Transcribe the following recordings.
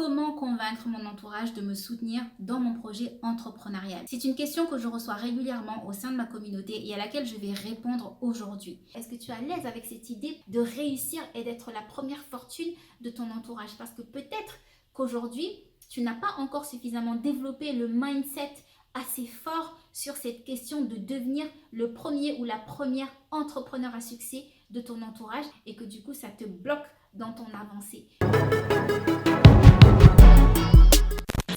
Comment convaincre mon entourage de me soutenir dans mon projet entrepreneurial? C'est une question que je reçois régulièrement au sein de ma communauté et à laquelle je vais répondre aujourd'hui. Est-ce que tu es à l'aise avec cette idée de réussir et d'être la première fortune de ton entourage? Parce que peut-être qu'aujourd'hui, tu n'as pas encore suffisamment développé le mindset assez fort sur cette question de devenir le premier ou la première entrepreneur à succès de ton entourage et que du coup, ça te bloque dans ton avancée.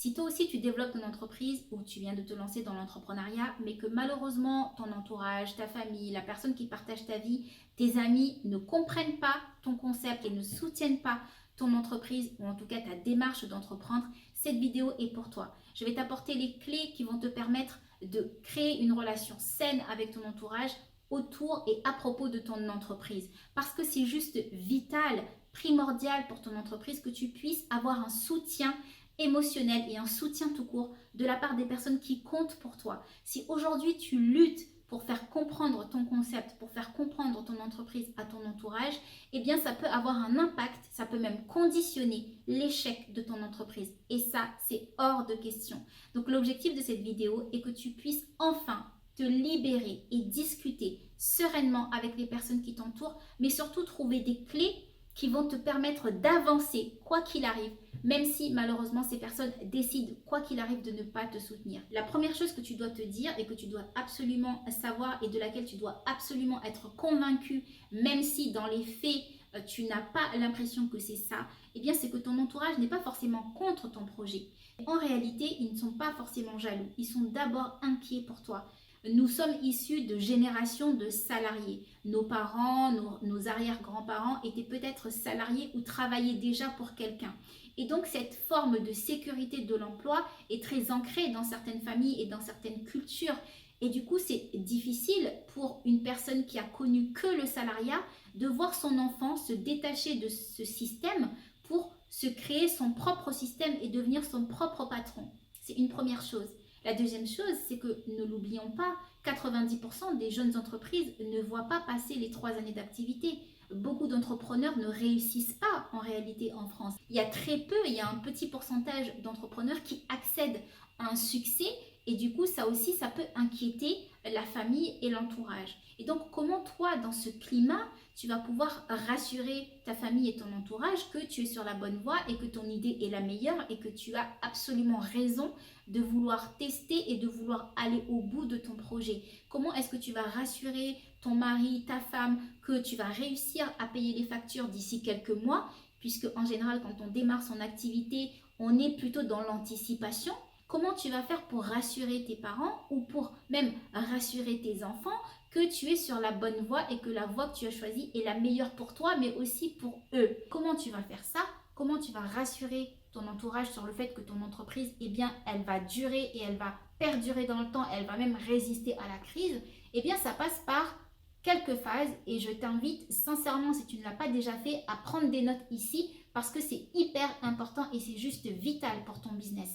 Si toi aussi tu développes ton entreprise ou tu viens de te lancer dans l'entrepreneuriat, mais que malheureusement ton entourage, ta famille, la personne qui partage ta vie, tes amis ne comprennent pas ton concept et ne soutiennent pas ton entreprise ou en tout cas ta démarche d'entreprendre, cette vidéo est pour toi. Je vais t'apporter les clés qui vont te permettre de créer une relation saine avec ton entourage autour et à propos de ton entreprise. Parce que c'est juste vital, primordial pour ton entreprise que tu puisses avoir un soutien émotionnel et un soutien tout court de la part des personnes qui comptent pour toi. Si aujourd'hui tu luttes pour faire comprendre ton concept, pour faire comprendre ton entreprise à ton entourage, eh bien ça peut avoir un impact, ça peut même conditionner l'échec de ton entreprise. Et ça, c'est hors de question. Donc l'objectif de cette vidéo est que tu puisses enfin te libérer et discuter sereinement avec les personnes qui t'entourent, mais surtout trouver des clés qui vont te permettre d'avancer quoi qu'il arrive, même si malheureusement ces personnes décident quoi qu'il arrive de ne pas te soutenir. La première chose que tu dois te dire et que tu dois absolument savoir et de laquelle tu dois absolument être convaincu, même si dans les faits tu n'as pas l'impression que c'est ça, eh bien c'est que ton entourage n'est pas forcément contre ton projet. En réalité, ils ne sont pas forcément jaloux, ils sont d'abord inquiets pour toi. Nous sommes issus de générations de salariés. Nos parents, nos arrière-grands-parents étaient peut-être salariés ou travaillaient déjà pour quelqu'un. Et donc cette forme de sécurité de l'emploi est très ancrée dans certaines familles et dans certaines cultures. Et du coup, c'est difficile pour une personne qui a connu que le salariat de voir son enfant se détacher de ce système pour se créer son propre système et devenir son propre patron. C'est une première chose. La deuxième chose, c'est que, ne l'oublions pas, 90% des jeunes entreprises ne voient pas passer les 3 années d'activité. Beaucoup d'entrepreneurs ne réussissent pas en réalité en France. Il y a très peu, il y a un petit pourcentage d'entrepreneurs qui accèdent à un succès et du coup, ça aussi, ça peut inquiéter la famille et l'entourage. Et donc, comment toi, dans ce climat, tu vas pouvoir rassurer ta famille et ton entourage que tu es sur la bonne voie et que ton idée est la meilleure et que tu as absolument raison de vouloir tester et de vouloir aller au bout de ton projet. Comment est-ce que tu vas rassurer ton mari, ta femme, que tu vas réussir à payer les factures d'ici quelques mois, puisque en général, quand on démarre son activité, on est plutôt dans l'anticipation. Comment tu vas faire pour rassurer tes parents ou pour même rassurer tes enfants que tu es sur la bonne voie et que la voie que tu as choisie est la meilleure pour toi, mais aussi pour eux? Comment tu vas faire ça? Comment tu vas rassurer ton entourage sur le fait que ton entreprise, eh bien, elle va durer et elle va perdurer dans le temps, elle va même résister à la crise? Eh bien, ça passe par quelques phases et je t'invite sincèrement, si tu ne l'as pas déjà fait, à prendre des notes ici parce que c'est hyper important et c'est juste vital pour ton business.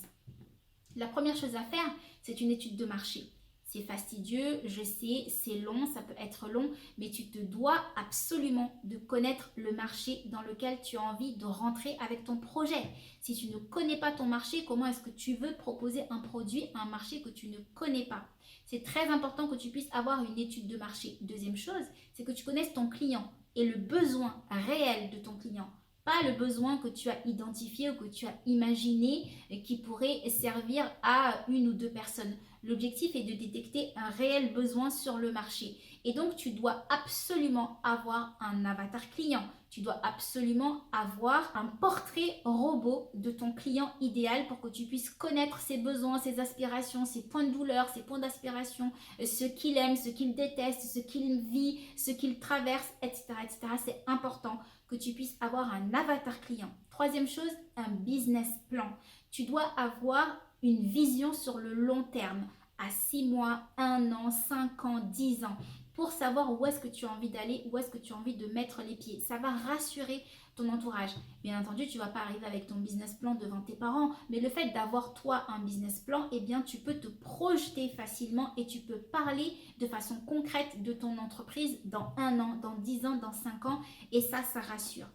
La première chose à faire, c'est une étude de marché. C'est fastidieux, je sais, c'est long, ça peut être long, mais tu te dois absolument de connaître le marché dans lequel tu as envie de rentrer avec ton projet. Si tu ne connais pas ton marché, comment est-ce que tu veux proposer un produit à un marché que tu ne connais pas? C'est très important que tu puisses avoir une étude de marché. Deuxième chose, c'est que tu connaisses ton client et le besoin réel de ton client. Pas le besoin que tu as identifié ou que tu as imaginé qui pourrait servir à une ou deux personnes. L'objectif est de détecter un réel besoin sur le marché. Et donc, tu dois absolument avoir un avatar client. Tu dois absolument avoir un portrait robot de ton client idéal pour que tu puisses connaître ses besoins, ses aspirations, ses points de douleur, ses points d'aspiration, ce qu'il aime, ce qu'il déteste, ce qu'il vit, ce qu'il traverse, etc., etc. C'est important que tu puisses avoir un avatar client. Troisième chose, un business plan. Tu dois avoir une vision sur le long terme, à 6 mois, 1 an, 5 ans, 10 ans, pour savoir où est-ce que tu as envie d'aller, où est-ce que tu as envie de mettre les pieds. Ça va rassurer ton entourage. Bien entendu, tu ne vas pas arriver avec ton business plan devant tes parents, mais le fait d'avoir toi un business plan, eh bien, tu peux te projeter facilement et tu peux parler de façon concrète de ton entreprise dans 1 an, dans 10 ans, dans 5 ans, et ça rassure.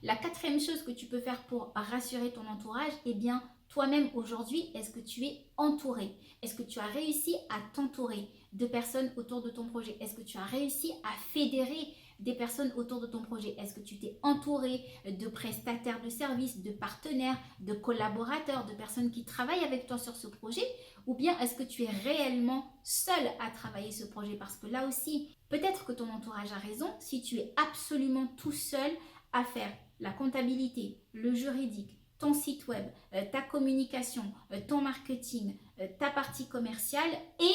La quatrième chose que tu peux faire pour rassurer ton entourage, eh bien, toi-même aujourd'hui, est-ce que tu es entouré? Est-ce que tu as réussi à t'entourer de personnes autour de ton projet? Est-ce que tu as réussi à fédérer des personnes autour de ton projet? Est-ce que tu t'es entouré de prestataires de services, de partenaires, de collaborateurs, de personnes qui travaillent avec toi sur ce projet? Ou bien est-ce que tu es réellement seul à travailler ce projet? Parce que là aussi, peut-être que ton entourage a raison. Si tu es absolument tout seul à faire la comptabilité, le juridique, ton site web, ta communication, ton marketing, ta partie commerciale et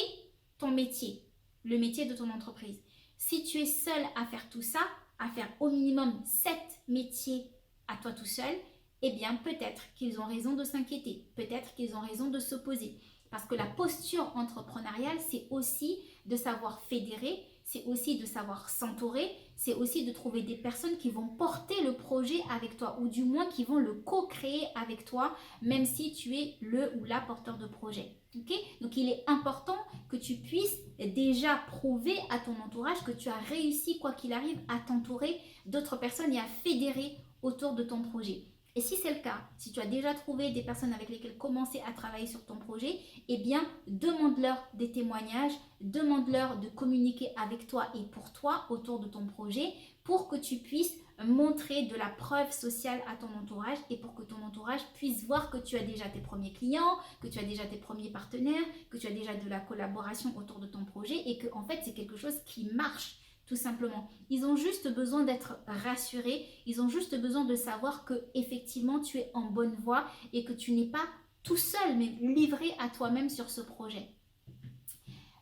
ton métier, le métier de ton entreprise. Si tu es seul à faire tout ça, à faire au minimum 7 métiers à toi tout seul, eh bien peut-être qu'ils ont raison de s'inquiéter, peut-être qu'ils ont raison de s'opposer. Parce que la posture entrepreneuriale, c'est aussi de savoir fédérer, c'est aussi de savoir s'entourer, c'est aussi de trouver des personnes qui vont porter le projet avec toi ou du moins qui vont le co-créer avec toi, même si tu es le ou la porteur de projet. Okay? Donc il est important que tu puisses déjà prouver à ton entourage que tu as réussi, quoi qu'il arrive, à t'entourer d'autres personnes et à fédérer autour de ton projet. Et si c'est le cas, si tu as déjà trouvé des personnes avec lesquelles commencer à travailler sur ton projet, eh bien, demande-leur des témoignages, demande-leur de communiquer avec toi et pour toi autour de ton projet pour que tu puisses montrer de la preuve sociale à ton entourage et pour que ton entourage puisse voir que tu as déjà tes premiers clients, que tu as déjà tes premiers partenaires, que tu as déjà de la collaboration autour de ton projet et que en fait c'est quelque chose qui marche. Tout simplement. Ils ont juste besoin d'être rassurés, ils ont juste besoin de savoir que effectivement tu es en bonne voie et que tu n'es pas tout seul, mais livré à toi-même sur ce projet.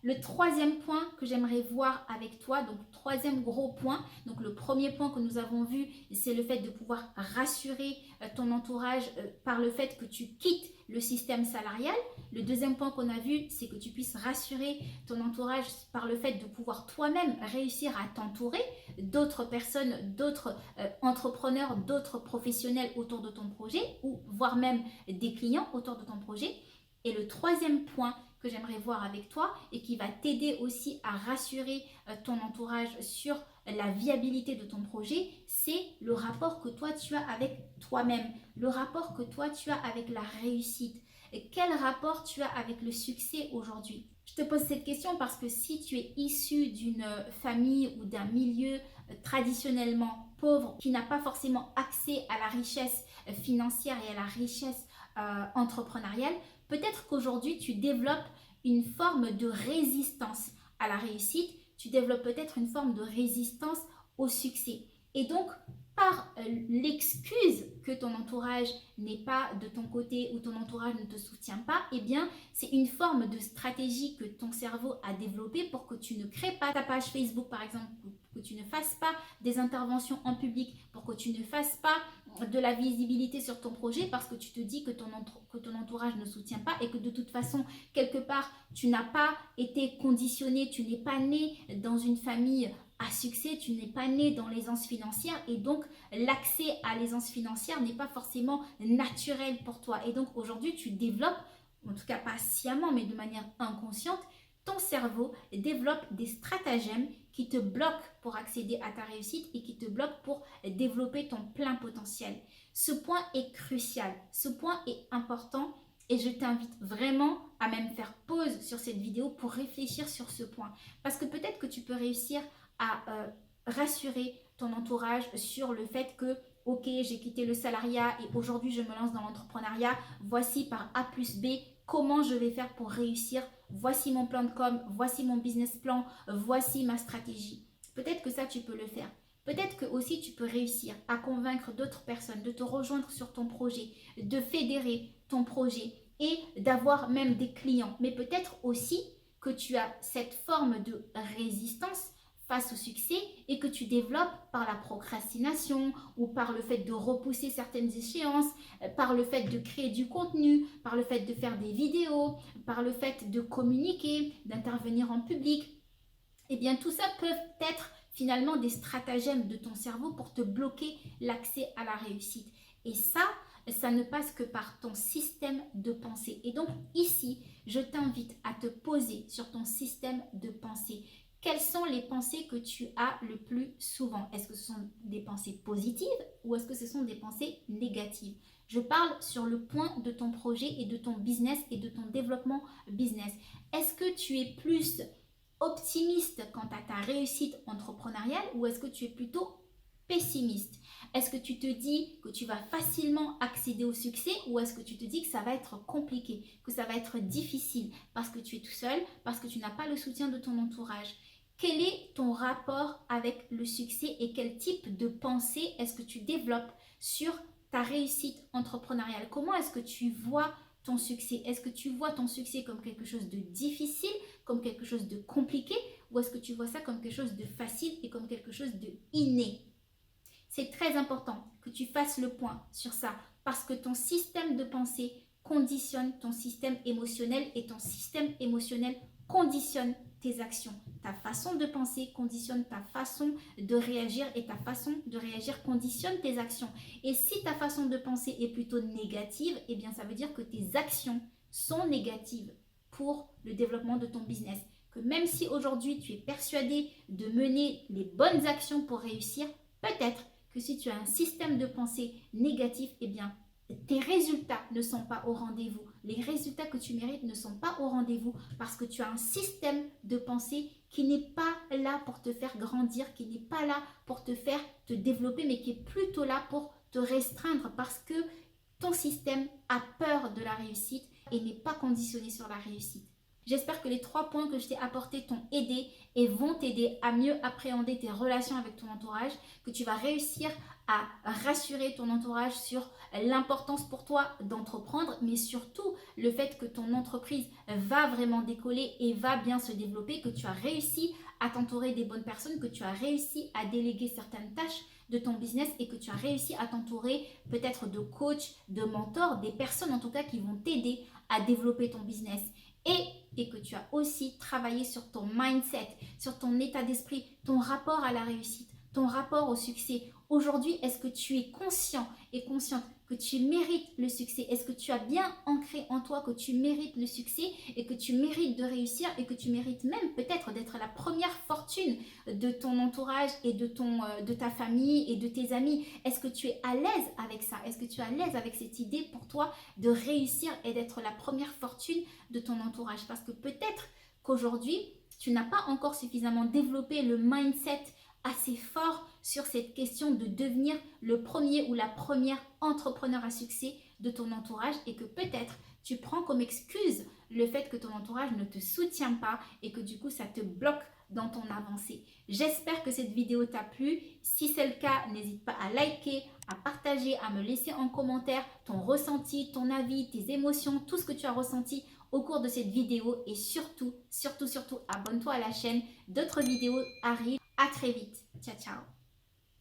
Le troisième point que j'aimerais voir avec toi, donc troisième gros point, donc le premier point que nous avons vu, c'est le fait de pouvoir rassurer ton entourage par le fait que tu quittes le système salarial. Le deuxième point qu'on a vu, c'est que tu puisses rassurer ton entourage par le fait de pouvoir toi-même réussir à t'entourer d'autres personnes, d'autres entrepreneurs, d'autres professionnels autour de ton projet ou voire même des clients autour de ton projet. Et le troisième point que j'aimerais voir avec toi et qui va t'aider aussi à rassurer ton entourage sur la viabilité de ton projet, c'est le rapport que toi tu as avec toi-même, le rapport que toi tu as avec la réussite. Et quel rapport tu as avec le succès aujourd'hui? Je te pose cette question parce que si tu es issu d'une famille ou d'un milieu traditionnellement pauvre qui n'a pas forcément accès à la richesse financière et à la richesse entrepreneuriale, peut-être qu'aujourd'hui tu développes une forme de résistance à la réussite, tu développes peut-être une forme de résistance au succès. Et donc, par l'excuse que ton entourage n'est pas de ton côté ou ton entourage ne te soutient pas, eh bien, c'est une forme de stratégie que ton cerveau a développée pour que tu ne crées pas ta page Facebook, par exemple, que tu ne fasses pas des interventions en public, pour que tu ne fasses pas de la visibilité sur ton projet parce que tu te dis que ton entourage ne soutient pas et que de toute façon, quelque part, tu n'as pas été conditionné, tu n'es pas né dans une famille à succès, tu n'es pas né dans l'aisance financière et donc l'accès à l'aisance financière n'est pas forcément naturel pour toi. Et donc aujourd'hui, tu développes, en tout cas pas sciemment, mais de manière inconsciente, ton cerveau développe des stratagèmes qui te bloquent pour accéder à ta réussite et qui te bloquent pour développer ton plein potentiel. Ce point est crucial, ce point est important et je t'invite vraiment à même faire pause sur cette vidéo pour réfléchir sur ce point. Parce que peut-être que tu peux réussir à rassurer ton entourage sur le fait que ok, j'ai quitté le salariat et aujourd'hui je me lance dans l'entrepreneuriat, voici par A plus B comment je vais faire pour réussir, voici mon plan de com, voici mon business plan, voici ma stratégie. Peut-être que ça tu peux le faire. Peut-être que aussi tu peux réussir à convaincre d'autres personnes de te rejoindre sur ton projet, de fédérer ton projet et d'avoir même des clients. Mais peut-être aussi que tu as cette forme de résistance face au succès et que tu développes par la procrastination ou par le fait de repousser certaines échéances, par le fait de créer du contenu, par le fait de faire des vidéos, par le fait de communiquer, d'intervenir en public. Eh bien, tout ça peut être finalement des stratagèmes de ton cerveau pour te bloquer l'accès à la réussite. Et ça ne passe que par ton système de pensée. Et donc ici, je t'invite à te poser sur ton système de pensée. quelles sont les pensées que tu as le plus souvent? Est-ce que ce sont des pensées positives ou est-ce que ce sont des pensées négatives? Je parle sur le point de ton projet et de ton business et de ton développement business. Est-ce que tu es plus optimiste quant à ta réussite entrepreneuriale ou est-ce que tu es plutôt pessimiste? Est-ce que tu te dis que tu vas facilement accéder au succès ou est-ce que tu te dis que ça va être compliqué, que ça va être difficile parce que tu es tout seul, parce que tu n'as pas le soutien de ton entourage? Quel est ton rapport avec le succès et quel type de pensée est-ce que tu développes sur ta réussite entrepreneuriale? Comment est-ce que tu vois ton succès? Est-ce que tu vois ton succès comme quelque chose de difficile, comme quelque chose de compliqué ou est-ce que tu vois ça comme quelque chose de facile et comme quelque chose de inné? C'est très important que tu fasses le point sur ça parce que ton système de pensée conditionne ton système émotionnel et ton système émotionnel conditionne tes actions. Ta façon de penser conditionne ta façon de réagir et ta façon de réagir conditionne tes actions. Et si ta façon de penser est plutôt négative, eh bien ça veut dire que tes actions sont négatives pour le développement de ton business. Que même si aujourd'hui tu es persuadé de mener les bonnes actions pour réussir, peut-être que si tu as un système de pensée négatif, eh bien, tes résultats ne sont pas au rendez-vous. Les résultats que tu mérites ne sont pas au rendez-vous parce que tu as un système de pensée qui n'est pas là pour te faire grandir, qui n'est pas là pour te faire te développer, mais qui est plutôt là pour te restreindre parce que ton système a peur de la réussite et n'est pas conditionné sur la réussite. J'espère que les 3 points que je t'ai apportés t'ont aidé et vont t'aider à mieux appréhender tes relations avec ton entourage, que tu vas réussir à rassurer ton entourage sur l'importance pour toi d'entreprendre, mais surtout le fait que ton entreprise va vraiment décoller et va bien se développer, que tu as réussi à t'entourer des bonnes personnes, que tu as réussi à déléguer certaines tâches de ton business et que tu as réussi à t'entourer peut-être de coachs, de mentors, des personnes en tout cas qui vont t'aider à développer ton business. Et que tu as aussi travaillé sur ton mindset, sur ton état d'esprit, ton rapport à la réussite, ton rapport au succès. Aujourd'hui, est-ce que tu es conscient et consciente que tu mérites le succès? Est-ce que tu as bien ancré en toi que tu mérites le succès et que tu mérites de réussir et que tu mérites même peut-être d'être la première fortune de ton entourage et de ta famille et de tes amis? Est-ce que tu es à l'aise avec ça? Est-ce que tu es à l'aise avec cette idée pour toi de réussir et d'être la première fortune de ton entourage? Parce que peut-être qu'aujourd'hui, tu n'as pas encore suffisamment développé le mindset assez fort sur cette question de devenir le premier ou la première entrepreneur à succès de ton entourage et que peut-être tu prends comme excuse le fait que ton entourage ne te soutient pas et que du coup ça te bloque dans ton avancée. J'espère que cette vidéo t'a plu. Si c'est le cas, n'hésite pas à liker, à partager, à me laisser en commentaire ton ressenti, ton avis, tes émotions, tout ce que tu as ressenti au cours de cette vidéo et surtout, abonne-toi à la chaîne. D'autres vidéos arrivent. À très vite. Ciao, ciao.